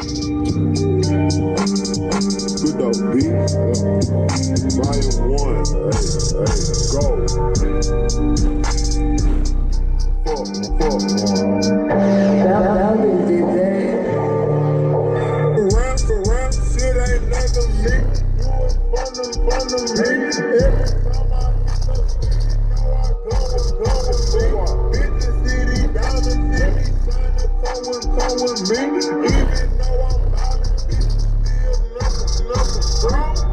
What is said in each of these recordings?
Good though, beat. Volume 1. Hey, go. Fuck. Rap, shit ain't never me. You was fun of me. Every time I bitches city, diamond city, trying to come with me. Even though I'm out of bitch, still number.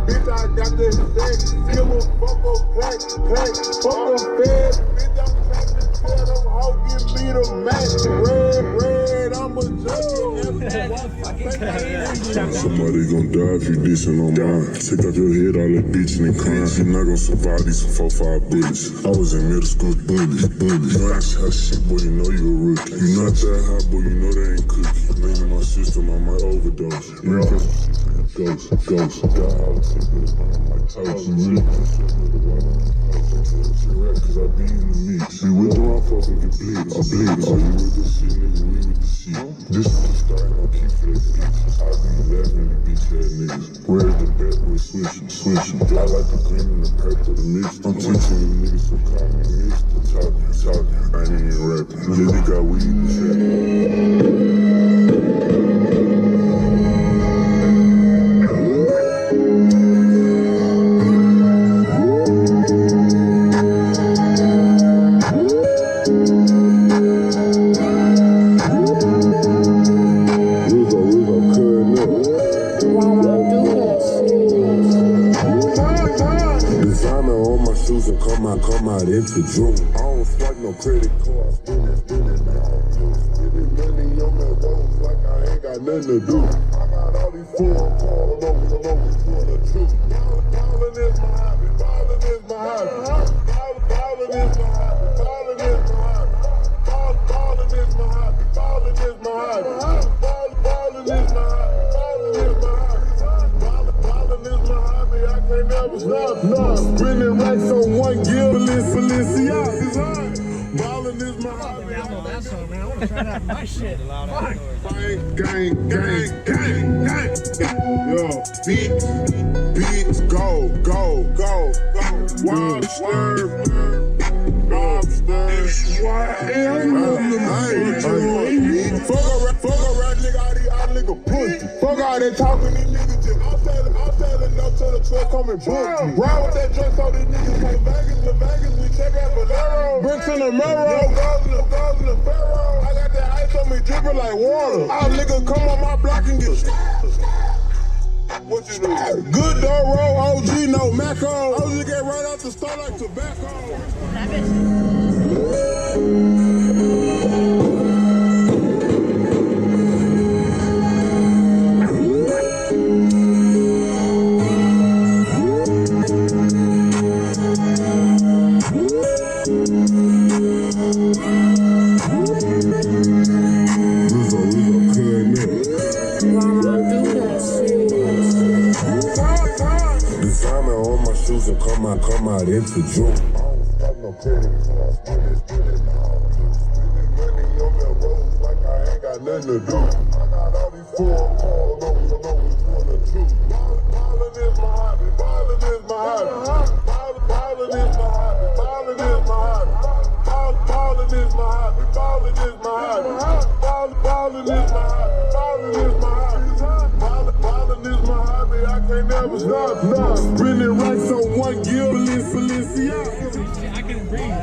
Bitch, I got this thing. Give a fuck up, clack. Fuck up fed. Bitch, I'm trying to tell them how give me the match. Red, I'm a junkie. Somebody gon' die if you dissing on mine. Take off your head, all that bitching and crying. You're not gon' survive these 4-5 bullets. I was in middle school, bullies. You ain't hot shit, boy, you know you a rookie. You not that hot, boy, you know that ain't cookie. Lean in my system, I might overdose. Ghost. God, I was sick with it on my toes. You really can't show me the water on the couch. Cause I be in the mix. See, with the wrong folks, I get bleed. I bleed. Oh, you with this shit, nigga, we with the shit. This is the start, I'll keep for that bitch. I be laughing at bitch ass niggas. Where's the bet with swishing? I like the green and the purple, the mix. I'm teaching you niggas, so call me Mr. Talking. I ain't even rapping. Lily got weed in the shit. Come out into June. I don't swipe no credit card. Spending now. Spending money on that road like I ain't got nothing to do. I got all these foreign calls over for the truth. Ballin' is my hobby. Ballin' is my hobby. Ballin' is my hobby. Ballin' is my hobby. Ballin' is my hobby. Ballin' is my hobby. Ballin' is my hobby. Ballin' is my hobby. Ballin' is my hobby. I can't never stop. No, spending racks on one gear. Balenciaga. Ballin' is my hobby. I know that song, man. I want to try that my shit. Gang. Yo, beats, go. Lobster. Fuck a rat nigga, all these nigga pussy. Fuck all that talking, these niggas just. I'm telling no to the truck coming book. Ride with that truck so these niggas from Vegas to Vegas. We check out Bolero. Bricks in the mirror. Goes in the Pharaoh. I got that ice on me dripping like water. All niggas come on my block and get shit. What you do? Good though, roll OG, no Maco. OG get right out the store like tobacco. Come out into June. I don't stop no credit card. Spending money on that road like I ain't got nothing to do. I got all these foreign calls over for the truth. Ballin' is my hobby. Ballin' is my hobby. Ballin' is my hobby. Ballin' is my hobby. Ballin' is my hobby. Ballin' is my hobby. Ballin' is my hobby. Ballin' is my hobby. Ballin' is my hobby. I can't never stop. Spinning racks on one gear. Balenciaga. I can breathe.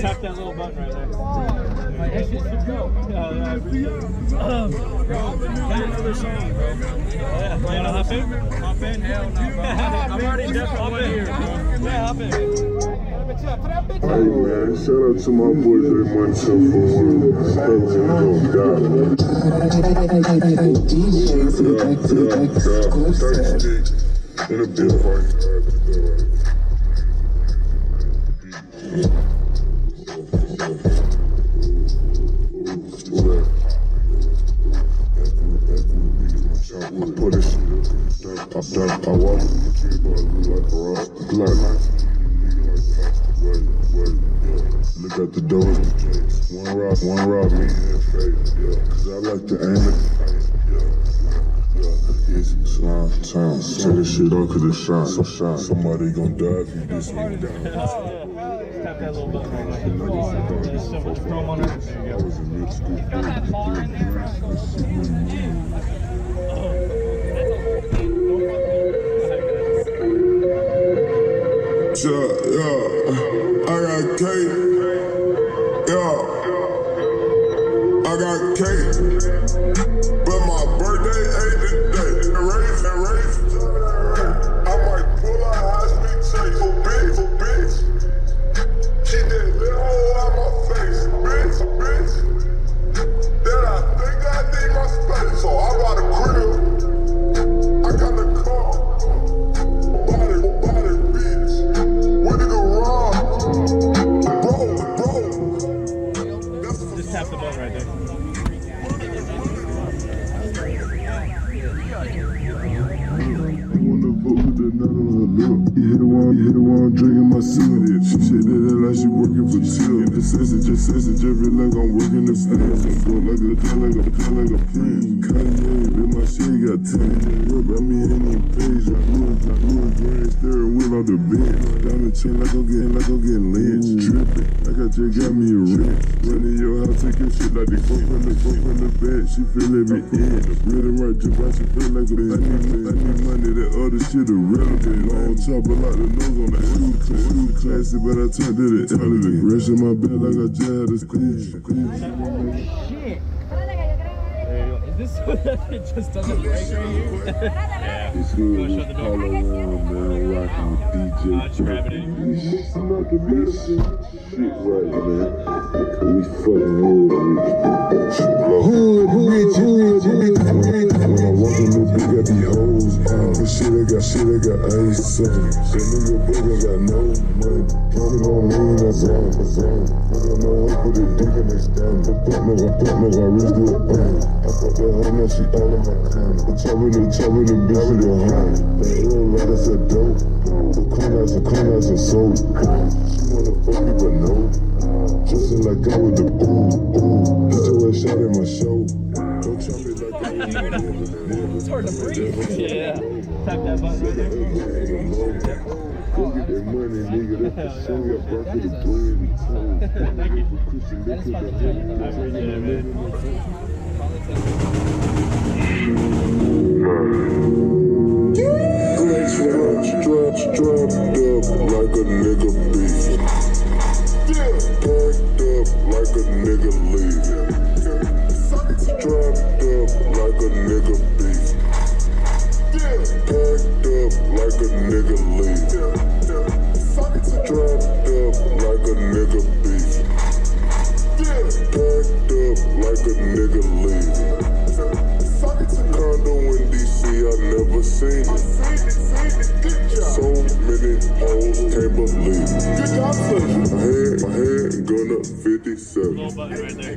Tap that little button right there. That shit should go. Yeah, I appreciate it. Bro, got another song, bro. Yeah, you wanna hop in? Hop in? Hell no, bro. I'm already definitely here, bro. Yeah, hop in. Hey man, shout out to my boys at Montel for one of the stuff in in a bit party. I walk with the kid, but I look like a rock. Like look at the doors, the case. One rob me in the face, yeah. Cause I like to aim at the face. It's slime time. Turn this shit up cause it shine. So shine. Somebody gon' die if you diss me down. Tap that little button right there. There's so much chrome on it. There you I go. was in middle school. Yeah, I got cake. Yeah, I got cake. But my birthday ain't today. I might pull a high-speed chase for bitch. Keep that little hole out my face, bitch. Then I think I need my space, so I bought a crib. I got the car. Bought it, bitch. With the garage. Bro. Just tap the button right there. You hit the one drinking my cigarette. She said that like she working for chill. Just feel like I'm working the stairs. Go like a king. Kanye, then my shit got 10. Rub at me in any page. I blew a grand steering wheel out the bench. Diamond chain like I'm getting lynched. Tripping, like I just got me a rent. Running your house, taking shit like the coke from the bed. She feel every end. The rhythm right, just watch it feel like a bitch. I need money, that other shit irrelevant. Long chopper like the nose on the shoe classy, but I turned it elegant. Rest in my bed like I just had a squeeze. Shit. Is this what it just doesn't break right here? Yeah. It's You good, wanna we shut the door? all around, man, rocking with DJ. Just grab it in. It's not the best shit right, man. We fucking hood rich. When I walk in the big, got these hoes. But shit, I got ice. That nigga broke, I got no money. Drumming on lean, that's on. Nigga know I put it deep in their stomach. Put no, I wrist do it bang. I fuck that hoe, now she all in my hand. I'm chopping the bitch with a hand. That real right, that's a dope. The corn has a soap. She wanna fuck me, but no. Dressing like I with the ooh. Get your ass shot in my show. Don't try me like I It's hard to breathe. Yeah. Tap that button right there. Go get that money, nigga. That's the song I brought to the bread and toast. Thank you. Christian That's liquor, fun the to honey, I appreciate it, man. Strapped up like a nigga beef. Packed up like a nigga leaving. Strapped up like a nigga beef. Packed up like a nigga leaving. Strapped up like a nigga beef. Packed up like a nigga leaving. Condo in DC, I never seen it. So many hoes, can't believe it. My head gonna 57. Little button right there.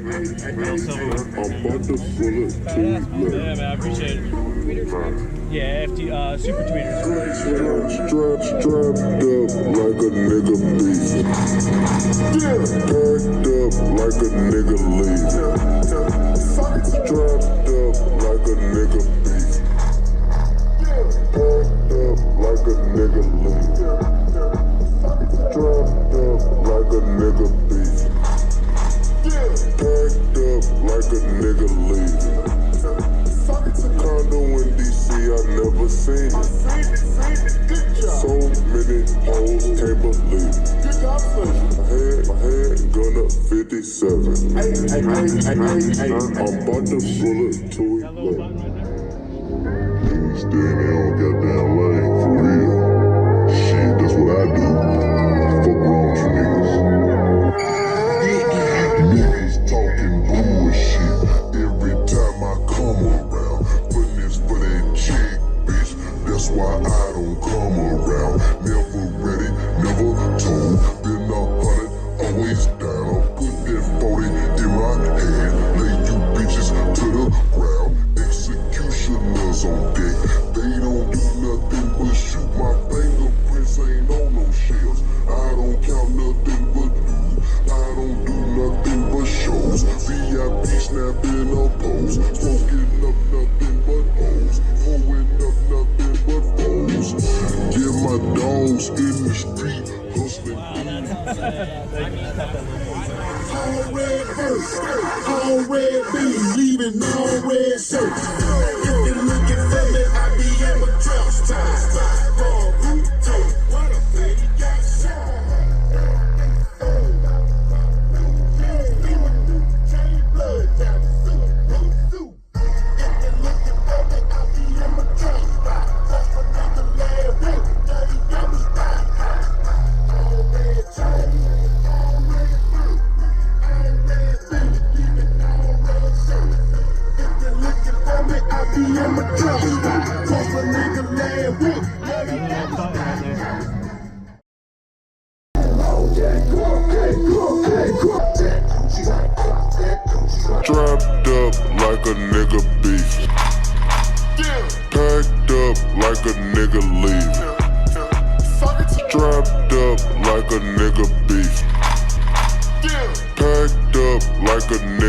Real simple. I'm about to pull it to Yeah, man, I appreciate it. Yeah, super tweeters. Strapped up like a nigga beefing. Packed up like a nigga leaving. Strapped up like a nigga beefing. Packed up like a nigga leaving. Strapped up like a nigga beefing. Packed up like a nigga leaving. Condo in DC, I never seen it. So many hoes, can't believe it. My head gonna 57. I'm about to pull it to it. That little button right there. Niggas staying their own goddamn lane, for real. Shit, that's what I do. Fuck wrong with you niggas. Niggas talking bullshit every time I come around. Putting this for that chick, bitch. That's why I don't come around. Never ready, never told. Been 100, always down. Put that 40 in my hand. Lay you bitches to the ground. Executioners on deck. They don't do nothing All red first, all red beans, leaving all red shirts. If you're looking for me, I be in my trap spot. Ball, boot, toe, what a pretty got shot. Chain blood, down the suit. If you're looking for me, I be in my trap spot. That's a nigga last week, now he got me spot. All red chain, all red fruit. I be in my trap spot, cause a nigga last week. Strapped up like a nigga beef. Packed up like a nigga leave. Strapped up like a nigga beef. Packed up like a nigga